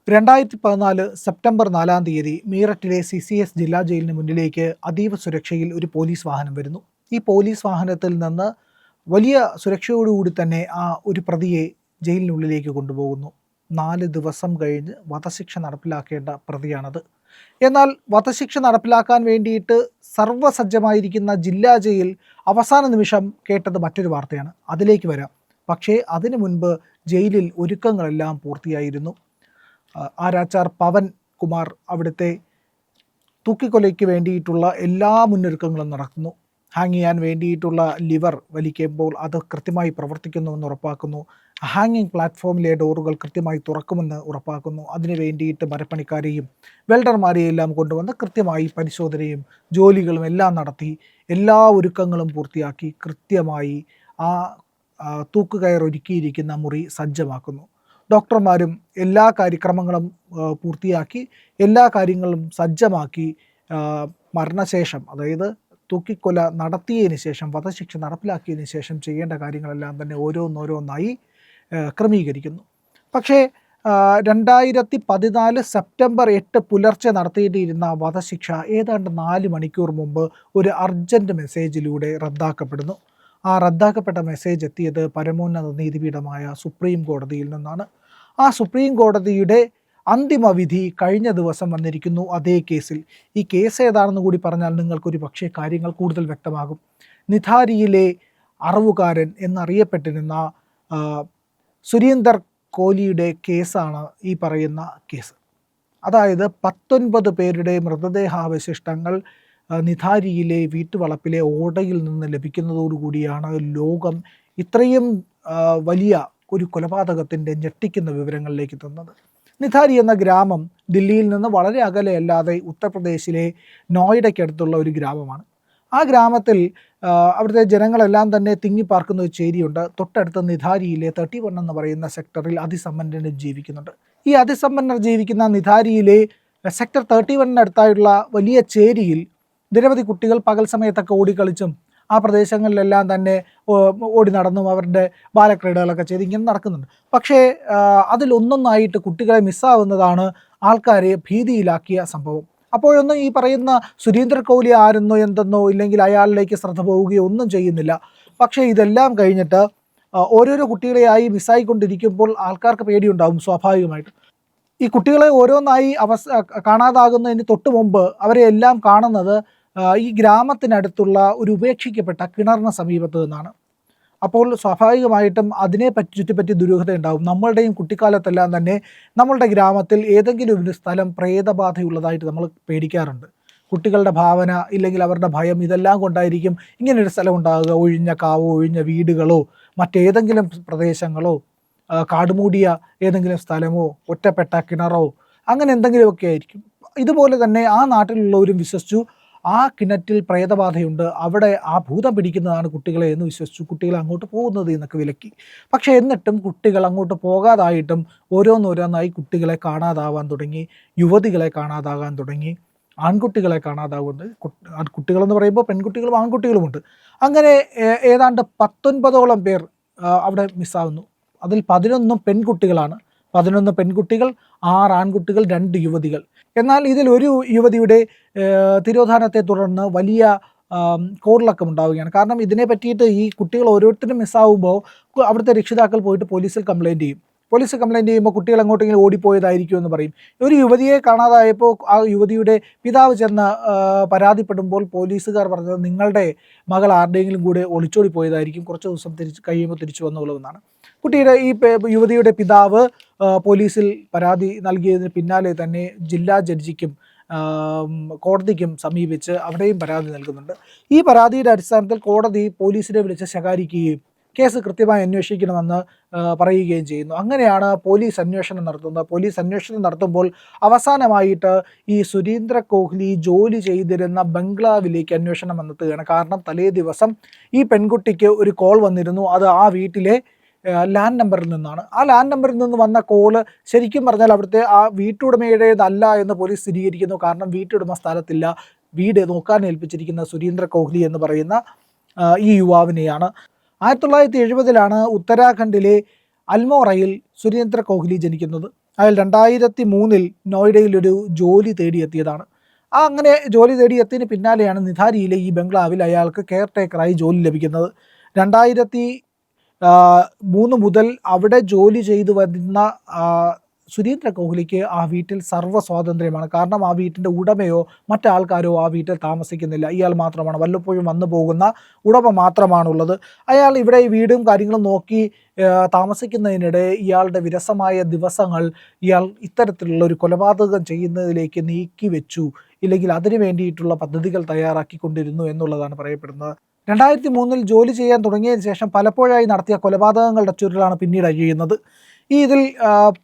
2014 September 4-ാം തീയതി മീററ്റിലെ CCS ജില്ലാ ജയിലിന് മുന്നിലേക്ക് അതീവ സുരക്ഷയിൽ ഒരു പോലീസ് വാഹനം വരുന്നു. ഈ പോലീസ് വാഹനത്തിൽ നിന്ന് വലിയ സുരക്ഷയോടുകൂടി തന്നെ ആ ഒരു പ്രതിയെ ജയിലിനുള്ളിലേക്ക് കൊണ്ടുപോകുന്നു. 4 ദിവസം കഴിഞ്ഞ് വധശിക്ഷ നടപ്പിലാക്കേണ്ട പ്രതിയാണത്. എന്നാൽ വധശിക്ഷ നടപ്പിലാക്കാൻ വേണ്ടിയിട്ട് സർവ്വസജ്ജമായിരിക്കുന്ന ജില്ലാ ജയിൽ അവസാന നിമിഷം കേട്ടത് മറ്റൊരു വാർത്തയാണ്. അതിലേക്ക് വരാം. പക്ഷേ അതിനു മുൻപ് ജയിലിൽ ഒരുക്കങ്ങളെല്ലാം പൂർത്തിയായിരുന്നു. ആരാച്ചാർ പവൻ കുമാർ അവിടുത്തെ തൂക്കിക്കൊലയ്ക്ക് വേണ്ടിയിട്ടുള്ള എല്ലാ മുന്നൊരുക്കങ്ങളും നടത്തുന്നു. ഹാങ് ചെയ്യാൻ വേണ്ടിയിട്ടുള്ള ലിവർ വലിക്കുമ്പോൾ അത് കൃത്യമായി പ്രവർത്തിക്കുന്നുവെന്ന് ഉറപ്പാക്കുന്നു. ഹാങ്ങിങ് പ്ലാറ്റ്ഫോമിലെ ഡോറുകൾ കൃത്യമായി തുറക്കുമെന്ന് ഉറപ്പാക്കുന്നു. അതിനു വേണ്ടിയിട്ട് മരപ്പണിക്കാരെയും വെൽഡർമാരെയും എല്ലാം കൊണ്ടുവന്ന് കൃത്യമായി പരിശോധനയും ജോലികളും എല്ലാം നടത്തി എല്ലാ ഒരുക്കങ്ങളും പൂർത്തിയാക്കി കൃത്യമായി ആ തൂക്കുകയർ ഒരുക്കിയിരിക്കുന്ന മുറി സജ്ജമാക്കുന്നു. ഡോക്ടർമാരും എല്ലാ കാര്യക്രമങ്ങളും പൂർത്തിയാക്കി എല്ലാ കാര്യങ്ങളും സജ്ജമാക്കി മരണശേഷം, അതായത് തൂക്കിക്കൊല നടത്തിയതിന് ശേഷം, വധശിക്ഷ നടപ്പിലാക്കിയതിന് ശേഷം ചെയ്യേണ്ട കാര്യങ്ങളെല്ലാം തന്നെ ഓരോന്നോരോന്നായി ക്രമീകരിക്കുന്നു. പക്ഷേ 2014 സെപ്റ്റംബർ 8 പുലർച്ചെ നടത്തിയിട്ടിരുന്ന വധശിക്ഷ ഏതാണ്ട് 4 മണിക്കൂർ മുമ്പ് ഒരു അർജൻറ്റ് മെസ്സേജിലൂടെ റദ്ദാക്കപ്പെടുന്നു. ആ റദ്ദാക്കപ്പെട്ട മെസ്സേജ് എത്തിയത് പരമോന്നത നീതിപീഠമായ സുപ്രീം കോടതിയിൽ നിന്നാണ്. ആ സുപ്രീം കോടതിയുടെ അന്തിമ വിധി കഴിഞ്ഞ ദിവസം വന്നിരിക്കുന്നു അതേ കേസിൽ. ഈ കേസ് ഏതാണെന്ന് കൂടി പറഞ്ഞാൽ നിങ്ങൾക്കൊരു പക്ഷേ കാര്യങ്ങൾ കൂടുതൽ വ്യക്തമാകും. നിധാരിയിലെ അറവുകാരൻ എന്നറിയപ്പെട്ടിരുന്ന സുരീന്ദർ കോഹ്ലിയുടെ കേസാണ് ഈ പറയുന്ന കേസ്. അതായത് 19 പേരുടെ മൃതദേഹാവശിഷ്ടങ്ങൾ നിധാരിയിലെ വീട്ടുവളപ്പിലെ ഓടയിൽ നിന്ന് ലഭിക്കുന്നതോടുകൂടിയാണ് ലോകം ഇത്രയും വലിയ ഒരു കൊലപാതകത്തിൻ്റെ ഞെട്ടിക്കുന്ന വിവരങ്ങളിലേക്ക് എത്തുന്നത്. നിധാരി എന്ന ഗ്രാമം ദില്ലിയിൽ നിന്ന് വളരെ അകലെയല്ലാതെ ഉത്തർപ്രദേശിലെ നോയിഡയ്ക്കടുത്തുള്ള ഒരു ഗ്രാമമാണ്. ആ ഗ്രാമത്തിൽ അവിടുത്തെ ജനങ്ങളെല്ലാം തന്നെ തിങ്ങിപ്പാർക്കുന്ന ഒരു ചേരിയുണ്ട്. തൊട്ടടുത്ത നിധാരിയിലെ 31 എന്ന് പറയുന്ന സെക്ടറിൽ അതിസമ്പന്നരും ജീവിക്കുന്നുണ്ട്. ഈ അതിസമ്പന്നർ ജീവിക്കുന്ന നിധാരിയിലെ സെക്ടർ 31-അടുത്തായുള്ള വലിയ ചേരിയിൽ നിരവധി കുട്ടികൾ പകൽ സമയത്തൊക്കെ ഓടിക്കളിച്ചും ആ പ്രദേശങ്ങളിലെല്ലാം തന്നെ ഓടി നടന്നും അവരുടെ ബാലക്രീഡകളൊക്കെ ചെയ്ത് ഇങ്ങനെ നടക്കുന്നുണ്ട്. പക്ഷേ അതിലൊന്നൊന്നായിട്ട് കുട്ടികളെ മിസ്സാവുന്നതാണ് ആൾക്കാരെ ഭീതിയിലാക്കിയ സംഭവം. അപ്പോഴൊന്നും ഈ പറയുന്ന സുരീന്ദർ കോഹ്ലി ആരെന്നോ എന്തെന്നോ ഇല്ലെങ്കിൽ അയാളിലേക്ക് ശ്രദ്ധ പോവുകയോ ഒന്നും ചെയ്യുന്നില്ല. പക്ഷേ ഇതെല്ലാം കഴിഞ്ഞിട്ട് ഓരോരോ കുട്ടികളെയായി മിസ്സായിക്കൊണ്ടിരിക്കുമ്പോൾ ആൾക്കാർക്ക് പേടിയുണ്ടാവും സ്വാഭാവികമായിട്ട്. ഈ കുട്ടികളെ ഓരോന്നായി കാണാതാകുന്നതിന് തൊട്ട് മുമ്പ് അവരെ എല്ലാം കാണുന്നത് ഈ ഗ്രാമത്തിനടുത്തുള്ള ഒരു ഉപേക്ഷിക്കപ്പെട്ട കിണറിന് സമീപത്ത് നിന്നാണ്. അപ്പോൾ സ്വാഭാവികമായിട്ടും അതിനെ ചുറ്റിപ്പറ്റി ദുരൂഹത ഉണ്ടാവും. നമ്മളുടെയും കുട്ടിക്കാലത്തെല്ലാം തന്നെ നമ്മളുടെ ഗ്രാമത്തിൽ ഏതെങ്കിലും ഒരു സ്ഥലം പ്രേതബാധയുള്ളതായിട്ട് നമ്മൾ പേടിക്കാറുണ്ട്. കുട്ടികളുടെ ഭാവന ഇല്ലെങ്കിൽ അവരുടെ ഭയം ഇതെല്ലാം കൊണ്ടായിരിക്കും ഇങ്ങനൊരു സ്ഥലം ഉണ്ടാകുക. ഒഴിഞ്ഞ കാവോ ഒഴിഞ്ഞ വീടുകളോ മറ്റേതെങ്കിലും പ്രദേശങ്ങളോ കാടുമൂടിയ ഏതെങ്കിലും സ്ഥലമോ ഒറ്റപ്പെട്ട കിണറോ അങ്ങനെ എന്തെങ്കിലുമൊക്കെ ആയിരിക്കും. ഇതുപോലെ തന്നെ ആ നാട്ടിലുള്ളവരും വിശ്വസിച്ചു ആ കിണറ്റിൽ പ്രേതബാധയുണ്ട്, അവിടെ ആ ഭൂതം പിടിക്കുന്നതാണ് കുട്ടികളെ എന്ന് വിശ്വസിച്ചു കുട്ടികളെ അങ്ങോട്ട് പോകുന്നത് എന്നൊക്കെ വിലക്കി. പക്ഷേ എന്നിട്ടും കുട്ടികൾ അങ്ങോട്ട് പോകാതായിട്ടും ഓരോന്നോരോന്നായി കുട്ടികളെ കാണാതാവാൻ തുടങ്ങി, യുവതികളെ കാണാതാകാൻ തുടങ്ങി, ആൺകുട്ടികളെ കാണാതാവുന്നത്. കുട്ടികളെന്ന് പറയുമ്പോൾ പെൺകുട്ടികളും ആൺകുട്ടികളുമുണ്ട്. അങ്ങനെ ഏതാണ്ട് 19ഓളം പേർ അവിടെ മിസ്സാവുന്നു. അതിൽ 11 പെൺകുട്ടികളാണ്. 11 പെൺകുട്ടികൾ, 6 ആൺകുട്ടികൾ, 2 യുവതികൾ. എന്നാൽ ഇതിൽ ഒരു യുവതിയുടെ തിരോധാനത്തെ തുടർന്ന് വലിയ കോളിളക്കം ഉണ്ടാവുകയാണ്. കാരണം ഇതിനെ പറ്റിയിട്ട് ഈ കുട്ടികൾ ഓരോരുത്തരും മിസ്സാവുമ്പോൾ അവിടുത്തെ രക്ഷിതാക്കൾ പോയിട്ട് പോലീസിൽ കംപ്ലയിൻറ്റ് ചെയ്യും. പോലീസ് കംപ്ലയിൻറ്റ് ചെയ്യുമ്പോൾ കുട്ടികൾ എങ്ങോട്ടെങ്കിലും ഓടിപ്പോയതായിരിക്കും എന്ന് പറയും. ഒരു യുവതിയെ കാണാതായപ്പോൾ ആ യുവതിയുടെ പിതാവ് ചെന്ന് പരാതിപ്പെടുമ്പോൾ പോലീസുകാർ പറഞ്ഞത് നിങ്ങളുടെ മകൾ ആരുടെയെങ്കിലും കൂടെ ഒളിച്ചോടി പോയതായിരിക്കും, കുറച്ച് ദിവസം കഴിയുമ്പോൾ തിരിച്ചു വന്നുകൊള്ളുമെന്നാണ്. കുട്ടിയുടെ ഈ യുവതിയുടെ പിതാവ് പോലീസിൽ പരാതി നൽകിയതിന് പിന്നാലെ തന്നെ ജില്ലാ ജഡ്ജിക്കും കോടതിക്കും സമീപിച്ച് അവിടെയും പരാതി നൽകുന്നുണ്ട്. ഈ പരാതിയുടെ അടിസ്ഥാനത്തിൽ കോടതി പോലീസിനെ വിളിച്ച് ശകാരിക്കുകയും കേസ് കൃത്യമായി അന്വേഷിക്കണമെന്ന് പറയുകയും ചെയ്യുന്നു. അങ്ങനെയാണ് പോലീസ് അന്വേഷണം നടത്തുന്നത്. പോലീസ് അന്വേഷണം നടത്തുമ്പോൾ അവസാനമായിട്ട് ഈ സുരീന്ദർ കോഹ്ലി ജോലി ചെയ്തിരുന്ന ബംഗ്ലാവിലേക്ക് അന്വേഷണം എത്തുകയാണ്. കാരണം തലേ ദിവസം ഈ പെൺകുട്ടിക്ക് ഒരു കോൾ വന്നിരുന്നു. അത് ആ വീട്ടിലെ ലാൻഡ് നമ്പറിൽ നിന്നാണ്. ആ ലാൻഡ് നമ്പറിൽ നിന്ന് വന്ന കോള് ശരിക്കും പറഞ്ഞാൽ അവിടുത്തെ ആ വീട്ടുടമയുടേതല്ല എന്ന് പോലീസ് സ്ഥിരീകരിക്കുന്നു. കാരണം വീട്ടുടമ സ്ഥലത്തില്ല, വീട് നോക്കാൻ ഏൽപ്പിച്ചിരിക്കുന്ന സുരീന്ദർ കോഹ്ലി എന്ന് പറയുന്ന ഈ യുവാവിനെയാണ്. 1970 ഉത്തരാഖണ്ഡിലെ അൽമോറയിൽ സുരീന്ദർ കോഹ്ലി ജനിക്കുന്നത്. അയാൾ 2003 നോയിഡയിൽ ഒരു ജോലി തേടിയെത്തിയതാണ്. അങ്ങനെ ജോലി തേടിയെത്തിയതിന് പിന്നാലെയാണ് നിധാരിയിലെ ഈ ബംഗ്ലാവിൽ അയാൾക്ക് കെയർ ടേക്കറായി ജോലി ലഭിക്കുന്നത്. 2003 മുതൽ അവിടെ ജോലി ചെയ്തു വരുന്ന സുരേന്ദ്ര കോഹ്ലിക്ക് ആ വീട്ടിൽ സർവ്വ സ്വാതന്ത്ര്യമാണ്. കാരണം ആ വീട്ടിൻ്റെ ഉടമയോ മറ്റാൾക്കാരോ ആ വീട്ടിൽ താമസിക്കുന്നില്ല. ഇയാൾ മാത്രമാണ്, വല്ലപ്പോഴും വന്നു പോകുന്ന ഉടമ മാത്രമാണുള്ളത്. അയാൾ ഇവിടെ ഈ വീടും കാര്യങ്ങളും നോക്കി താമസിക്കുന്നതിനിടെ ഇയാളുടെ വിരസമായ ദിവസങ്ങൾ ഇയാൾ ഇത്തരത്തിലുള്ള ഒരു കൊലപാതകം ചെയ്യുന്നതിലേക്ക് നീക്കി വെച്ചു, ഇല്ലെങ്കിൽ അതിനു വേണ്ടിയിട്ടുള്ള പദ്ധതികൾ തയ്യാറാക്കിക്കൊണ്ടിരുന്നു എന്നുള്ളതാണ് പറയപ്പെടുന്നത്. 2003 ജോലി ചെയ്യാൻ തുടങ്ങിയതിന് ശേഷം പലപ്പോഴായി നടത്തിയ കൊലപാതകങ്ങളുടെ ചുരുളാണ് പിന്നീട് അഴിയുന്നത്. ഇതിൽ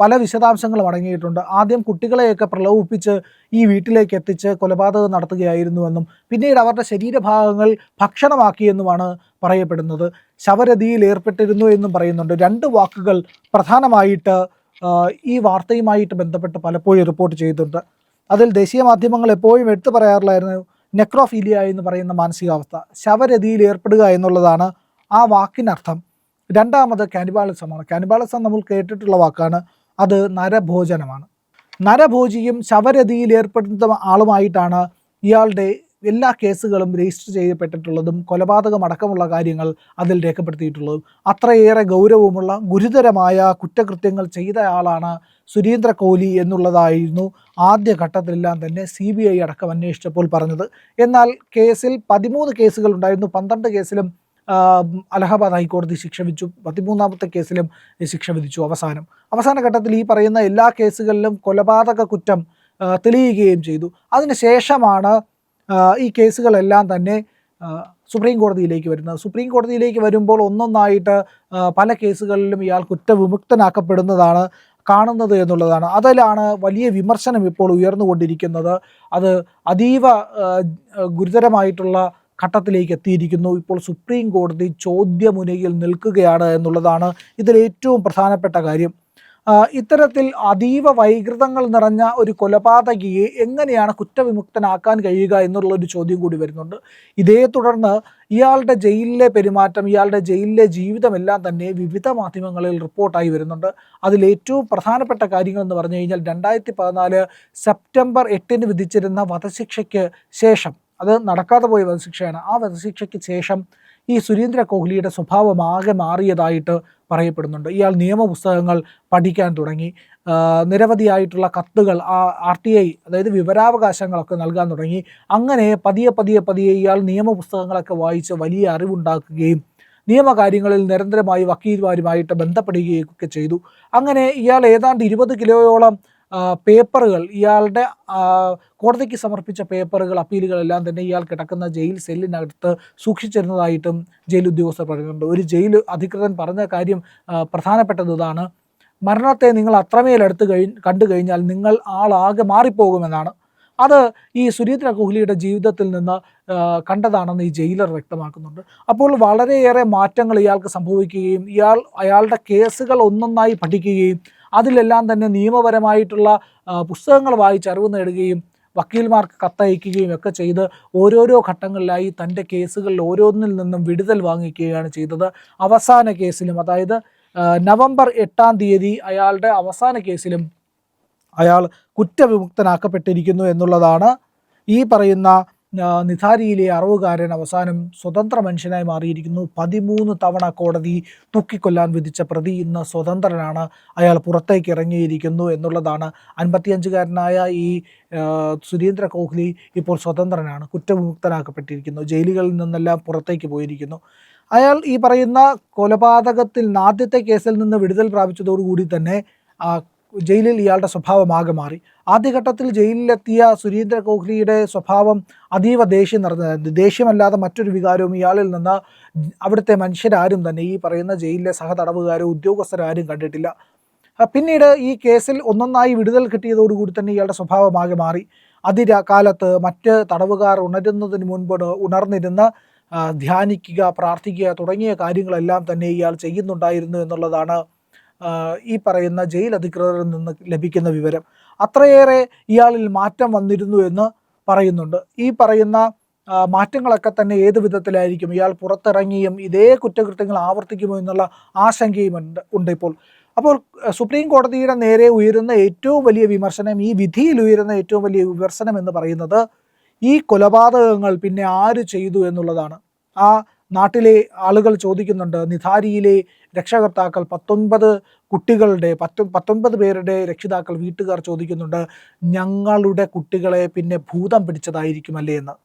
പല വിശദാംശങ്ങളും അടങ്ങിയിട്ടുണ്ട്. ആദ്യം കുട്ടികളെയൊക്കെ പ്രലോഭിപ്പിച്ച് ഈ വീട്ടിലേക്ക് എത്തിച്ച് കൊലപാതകം നടത്തുകയായിരുന്നുവെന്നും പിന്നീട് അവരുടെ ശരീരഭാഗങ്ങൾ ഭക്ഷണമാക്കിയെന്നുമാണ് പറയപ്പെടുന്നത്. ശവരതിയിൽ ഏർപ്പെട്ടിരുന്നു എന്നും പറയുന്നുണ്ട്. 2 വാക്കുകൾ പ്രധാനമായിട്ട് ഈ വാർത്തയുമായിട്ട് ബന്ധപ്പെട്ട് പലപ്പോഴും റിപ്പോർട്ട് ചെയ്തിട്ടുണ്ട്. അതിൽ ദേശീയ മാധ്യമങ്ങൾ എപ്പോഴും എടുത്തു പറയാറുള്ളായിരുന്നു നെക്രോഫീലിയ എന്ന് പറയുന്ന മാനസികാവസ്ഥ. ശവരതിയിൽ ഏർപ്പെടുക എന്നുള്ളതാണ് ആ വാക്കിനർത്ഥം. രണ്ടാമത് കാനിബാളിസമാണ്. കാനിബാളിസം നമ്മൾ കേട്ടിട്ടുള്ള വാക്കാണ്. അത് നരഭോജനമാണ്. നരഭോജിയും ശവരതിയിൽ ഏർപ്പെടുന്ന ആളുമായിട്ടാണ് ഇയാളുടെ എല്ലാ കേസുകളും രജിസ്റ്റർ ചെയ്യപ്പെട്ടിട്ടുള്ളതും കൊലപാതകം അടക്കമുള്ള കാര്യങ്ങൾ അതിൽ രേഖപ്പെടുത്തിയിട്ടുള്ളതും. അത്രയേറെ ഗൗരവമുള്ള ഗുരുതരമായ കുറ്റകൃത്യങ്ങൾ ചെയ്ത ആളാണ് സുരേന്ദ്ര കോഹ്ലി എന്നുള്ളതായിരുന്നു ആദ്യഘട്ടത്തിലെല്ലാം തന്നെ CBI അടക്കം അന്വേഷിച്ചപ്പോൾ പറഞ്ഞത്. എന്നാൽ കേസിൽ 13 കേസുകൾ ഉണ്ടായിരുന്നു. 12 കേസിലും അലഹബാദ് ഹൈക്കോടതി ശിക്ഷ വിധിച്ചു. 13ാമത്തെ കേസിലും ശിക്ഷ വിധിച്ചു. അവസാന ഘട്ടത്തിൽ ഈ പറയുന്ന എല്ലാ കേസുകളിലും കൊലപാതക കുറ്റം തെളിയുകയും ചെയ്തു. അതിനുശേഷമാണ് ഈ കേസുകളെല്ലാം തന്നെ സുപ്രീം കോടതിയിലേക്ക് വരുന്നത്. സുപ്രീം കോടതിയിലേക്ക് വരുമ്പോൾ ഒന്നൊന്നായിട്ട് പല കേസുകളിലും ഇയാൾ കുറ്റവിമുക്തനാക്കപ്പെടുന്നതാണ് കാണുന്നത് എന്നുള്ളതാണ്. അതിലാണ് വലിയ വിമർശനം ഇപ്പോൾ ഉയർന്നുകൊണ്ടിരിക്കുന്നത്. അത് അതീവ ഗുരുതരമായിട്ടുള്ള ഘട്ടത്തിലേക്ക് എത്തിയിരിക്കുന്നു. ഇപ്പോൾ സുപ്രീം കോടതി ചോദ്യമുനയിൽ നിൽക്കുകയാണ് എന്നുള്ളതാണ് ഇതിലേറ്റവും പ്രധാനപ്പെട്ട കാര്യം. ഇത്തരത്തിൽ അതീവ വൈകൃതങ്ങൾ നിറഞ്ഞ ഒരു കൊലപാതകിയെ എങ്ങനെയാണ് കുറ്റവിമുക്തനാക്കാൻ കഴിയുക എന്നുള്ളൊരു ചോദ്യം കൂടി വരുന്നുണ്ട്. ഇതേ തുടർന്ന് ഇയാളുടെ ജയിലിലെ പെരുമാറ്റം, ഇയാളുടെ ജയിലിലെ ജീവിതമെല്ലാം തന്നെ വിവിധ മാധ്യമങ്ങളിൽ റിപ്പോർട്ടായി വരുന്നുണ്ട്. അതിലേറ്റവും പ്രധാനപ്പെട്ട കാര്യങ്ങൾ എന്ന് പറഞ്ഞു കഴിഞ്ഞാൽ 2014 സെപ്റ്റംബർ 8 വിധിച്ചിരുന്ന വധശിക്ഷയ്ക്ക് ശേഷം, അത് നടക്കാതെ പോയ വധശിക്ഷയാണ്, ആ വധശിക്ഷയ്ക്ക് ശേഷം ഈ സുരേന്ദ്ര കോഹ്ലിയുടെ സ്വഭാവം ആകെ മാറിയതായിട്ട് പറയപ്പെടുന്നുണ്ട്. ഇയാൾ നിയമപുസ്തകങ്ങൾ പഠിക്കാൻ തുടങ്ങി. നിരവധിയായിട്ടുള്ള കത്തുകൾ RTI അതായത് വിവരാവകാശങ്ങളൊക്കെ നൽകാൻ തുടങ്ങി. അങ്ങനെ പതിയെ ഇയാൾ നിയമപുസ്തകങ്ങളൊക്കെ വായിച്ച് വലിയ അറിവുണ്ടാക്കുകയും നിയമകാര്യങ്ങളിൽ നിരന്തരമായി വക്കീൽമാരുമായിട്ട് ബന്ധപ്പെടുകയും ഒക്കെ ചെയ്തു. അങ്ങനെ ഇയാൾ ഏതാണ്ട് 20 കിലോയോളം പേപ്പറുകൾ, ഇയാളുടെ കോടതിക്ക് സമർപ്പിച്ച പേപ്പറുകൾ, അപ്പീലുകളെല്ലാം തന്നെ ഇയാൾ കിടക്കുന്ന ജയിൽ സെല്ലിനകത്ത് സൂക്ഷിച്ചിരുന്നതായിട്ടും ജയിൽ ഉദ്യോഗസ്ഥർ പറയുന്നുണ്ട്. ഒരു ജയിൽ അധികൃതൻ പറഞ്ഞ കാര്യം പ്രധാനപ്പെട്ടത് ഇതാണ്: മരണത്തെ നിങ്ങൾ അത്രമേൽ കണ്ടു കഴിഞ്ഞാൽ നിങ്ങൾ ആളാകെ മാറിപ്പോകുമെന്നാണ്. അത് ഈ സുരേന്ദ്ര കോഹ്ലിയുടെ ജീവിതത്തിൽ നിന്ന് കണ്ടതാണെന്ന് ഈ ജയിലർ വ്യക്തമാക്കുന്നുണ്ട്. അപ്പോൾ വളരെയേറെ മാറ്റങ്ങൾ ഇയാൾക്ക് സംഭവിക്കുകയും അയാളുടെ കേസുകൾ ഒന്നൊന്നായി പഠിക്കുകയും അതിലെല്ലാം തന്നെ നിയമപരമായിട്ടുള്ള പുസ്തകങ്ങൾ വായിച്ച് അറിവ് നേടുകയും വക്കീൽമാർക്ക് കത്തയക്കുകയും ഒക്കെ ചെയ്ത് ഓരോരോ ഘട്ടങ്ങളിലായി തൻ്റെ കേസുകളിൽ ഓരോന്നിൽ നിന്നും വിടുതൽ വാങ്ങിക്കുകയാണ് ചെയ്തത്. അവസാന കേസിലും, അതായത് നവംബർ 8-ാം തീയതി അയാളുടെ അവസാന കേസിലും അയാൾ കുറ്റവിമുക്തനാക്കപ്പെട്ടിരിക്കുന്നു എന്നുള്ളതാണ്. ഈ പറയുന്ന നിധാരിയിലെ അറവുകാരൻ അവസാനം സ്വതന്ത്ര മനുഷ്യനായി മാറിയിരിക്കുന്നു. 13 തവണ കോടതി തൂക്കിക്കൊല്ലാൻ വിധിച്ച പ്രതി ഇന്ന് സ്വതന്ത്രനാണ്. അയാൾ പുറത്തേക്ക് ഇറങ്ങിയിരിക്കുന്നു എന്നുള്ളതാണ്. 55-കാരനായ ഈ സുരേന്ദ്ര കോഹ്ലി ഇപ്പോൾ സ്വതന്ത്രനാണ്, കുറ്റവിമുക്തനാക്കപ്പെട്ടിരിക്കുന്നു, ജയിലുകളിൽ നിന്നെല്ലാം പുറത്തേക്ക് പോയിരിക്കുന്നു. അയാൾ ഈ പറയുന്ന കൊലപാതകത്തിൽ ആദ്യത്തെ കേസിൽ നിന്ന് വിടുതൽ പ്രാപിച്ചതോടുകൂടി തന്നെ ജയിലിൽ ഇയാളുടെ സ്വഭാവം ആകെ മാറി. ആദ്യഘട്ടത്തിൽ ജയിലിലെത്തിയ സുരേന്ദ്ര കോഹ്ലിയുടെ സ്വഭാവം അതീവ ദേഷ്യം നിറഞ്ഞതായിരുന്നു. ദേഷ്യമല്ലാതെ മറ്റൊരു വികാരവും ഇയാളിൽ നിന്ന് അവിടുത്തെ മനുഷ്യരാരും തന്നെ, ഈ പറയുന്ന ജയിലിലെ സഹതടവുകാരോ ഉദ്യോഗസ്ഥരാരും കണ്ടിട്ടില്ല. പിന്നീട് ഈ കേസിൽ ഒന്നൊന്നായി വിടുതൽ കിട്ടിയതോടുകൂടി തന്നെ ഇയാളുടെ സ്വഭാവം ആകെ മാറി. കാലത്ത് മറ്റ് തടവുകാർ ഉണരുന്നതിന് മുൻപ് ഉണർന്നിരുന്ന് ധ്യാനിക്കുക, പ്രാർത്ഥിക്കുക തുടങ്ങിയ കാര്യങ്ങളെല്ലാം തന്നെ ഇയാൾ ചെയ്യുന്നുണ്ടായിരുന്നു എന്നുള്ളതാണ് ഈ പറയുന്ന ജയിൽ അധികൃതരിൽ നിന്ന് ലഭിക്കുന്ന വിവരം. അത്രയേറെ ഇയാളിൽ മാറ്റം വന്നിരുന്നു എന്ന് പറയുന്നുണ്ട്. ഈ പറയുന്ന മാറ്റങ്ങളൊക്കെ തന്നെ ഏത് വിധത്തിലായിരിക്കും, ഇയാൾ പുറത്തിറങ്ങിയും ഇതേ കുറ്റകൃത്യങ്ങൾ ആവർത്തിക്കുമോ എന്നുള്ള ആശങ്കയും ഉണ്ട് ഇപ്പോൾ. അപ്പോൾ സുപ്രീം കോടതിയുടെ നേരെ ഉയരുന്ന ഏറ്റവും വലിയ വിമർശനം, ഈ വിധിയിൽ ഉയരുന്ന ഏറ്റവും വലിയ വിമർശനം എന്ന് പറയുന്നത് ഈ കൊലപാതകങ്ങൾ പിന്നെ ആര് ചെയ്തു എന്നുള്ളതാണ്. ആ നാട്ടിലെ ആളുകൾ ചോദിക്കുന്നുണ്ട്, നിധാരിയിലെ രക്ഷകർത്താക്കൾ 19 പേരുടെ രക്ഷിതാക്കൾ, വീട്ടുകാർ ചോദിക്കുന്നുണ്ട്, ഞങ്ങളുടെ കുട്ടികളെ പിന്നെ ഭൂതം പിടിച്ചതായിരിക്കുമല്ലേ എന്ന്.